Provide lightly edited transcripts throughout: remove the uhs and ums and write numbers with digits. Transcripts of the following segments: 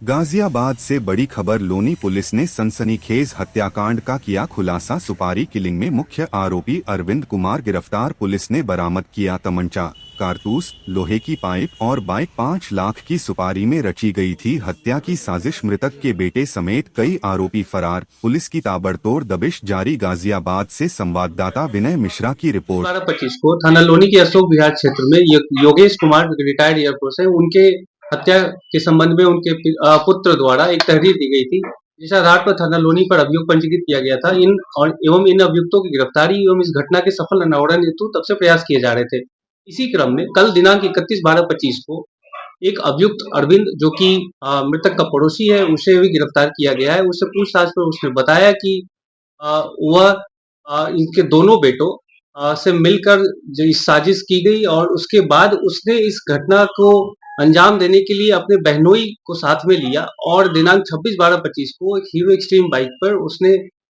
गाजियाबाद से बड़ी खबर। लोनी पुलिस ने सनसनीखेज हत्याकांड का किया खुलासा। सुपारी किलिंग में मुख्य आरोपी अरविंद कुमार गिरफ्तार। पुलिस ने बरामद किया तमंचा, कारतूस, लोहे की पाइप और बाइक। 5 लाख की सुपारी में रची गई थी हत्या की साजिश। मृतक के बेटे समेत कई आरोपी फरार। पुलिस की ताबड़तोड़ दबिश जारी। गाजियाबाद से संवाददाता विनय मिश्रा की रिपोर्ट। 12-25 को थाना लोनी के अशोक विहार क्षेत्र में योगेश कुमार रिटायर्ड एयरफोर्स है, उनके हत्या के संबंध में उनके पुत्र द्वारा एक तहरीर दी गई थी, जिस आधार पर थाना लोनी पर अभियोग पंजीकृत किया गया था। इन अभियुक्तों की गिरफ्तारी एवं इस घटना के सफल अनावरण हेतु तब से प्रयास किए जा रहे थे। इसी क्रम में कल दिनांक 31/12/25 को एक अभियुक्त अरविंद, जो कि मृतक का पड़ोसी है, उसे भी गिरफ्तार किया गया है। उससे पूछताछ पर उसने बताया कि वह इनके दोनों बेटों से मिलकर जो इस साजिश की गई और उसके बाद उसने इस घटना को अंजाम देने के लिए अपने बहनोई को साथ में लिया और दिनांक 26/12/25 को एक हीरो एक्सट्रीम बाइक पर उसने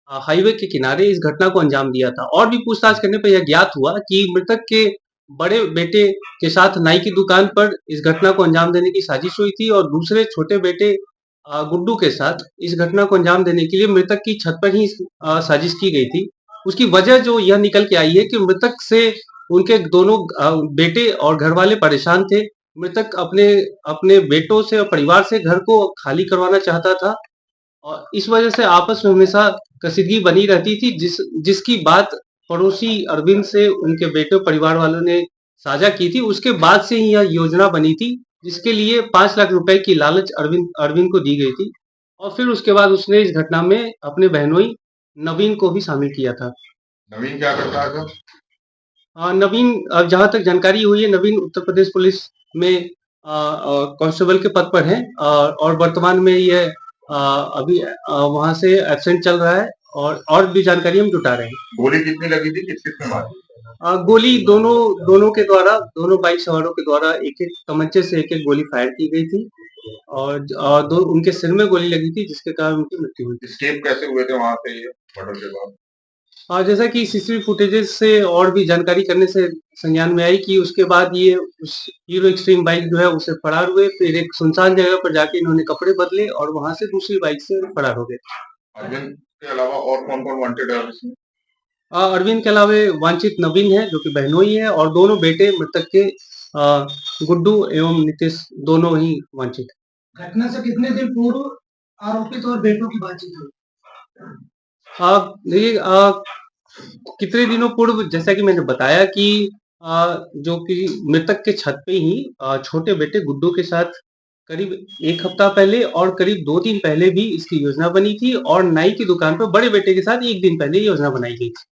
हाईवे के किनारे इस घटना को अंजाम दिया था। और भी पूछताछ करने पर यह ज्ञात हुआ कि मृतक के बड़े बेटे के साथ नाई की दुकान पर इस घटना को अंजाम देने की साजिश हुई थी और दूसरे छोटे बेटे गुड्डू के साथ इस घटना को अंजाम देने के लिए मृतक की छत पर ही साजिश की गई थी। उसकी वजह जो यह निकल के आई है कि मृतक से उनके दोनों बेटे और घरवाले परेशान थे। मृतक अपने अपने बेटों से और परिवार से घर को खाली करवाना चाहता था और इस वजह से आपस में हमेशा कसीदगी बनी रहती थी, जिसकी बात पड़ोसी अरविंद से उनके बेटे परिवार वालों ने साझा की थी। उसके बाद से ही यह योजना बनी थी, जिसके लिए 5 लाख रुपए की लालच अरविंद अरविंद को दी गई थी और फिर उसके बाद उसने इस घटना में अपने बहनोई नवीन को भी शामिल किया था। नवीन क्या करता है सर? नवीन, जहाँ तक जानकारी हुई है, नवीन उत्तर प्रदेश पुलिस में कांस्टेबल के पद पर है और वर्तमान में ये अभी वहाँ से एब्सेंट चल रहा है और भी जानकारी हम जुटा रहे हैं। गोली कितनी लगी थी, किस किस में मारी? गोली दोनों के द्वारा, दोनों बाइक सवारों के द्वारा एक-एक तमंचे से एक-एक गोली फायर की गई थी और दो उनके सिर में गोली लगी थी, जिसके कारण उनकी मृत्यु हुई। एस्केप कैसे हुए थे वहां से ये मर्डर के बाद? जैसा कि सीसीटीवी फुटेजेस से और भी जानकारी करने से संज्ञान में आई कि उसके बाद ये उस हीरो एक्सट्रीम बाइक जो है उससे फरार हुए। फिर एक सुनसान जगह पर जाके इन्होंने कपड़े बदले और वहां से दूसरी बाइक से फरार हो गए। अरविंद के अलावा और कौन कौन वांटेड है इसमें? अरविंद के अलावा वांछित नवीन है, जो कि बहनोई है, और दोनों बेटे मृतक के गुड्डू एवं नीतीश दोनों ही वांछित। घटना से कितने दिन पूर्व आरोपित और बेटों की बातचीत हुई? देखिए, कितने दिनों पूर्व, जैसा कि मैंने बताया कि जो कि मृतक के छत पे ही छोटे बेटे गुड्डू के साथ करीब 1 हफ्ता पहले और करीब 2 दिन पहले भी इसकी योजना बनी थी और नाई की दुकान पर बड़े बेटे के साथ 1 दिन पहले योजना बनाई गई थी।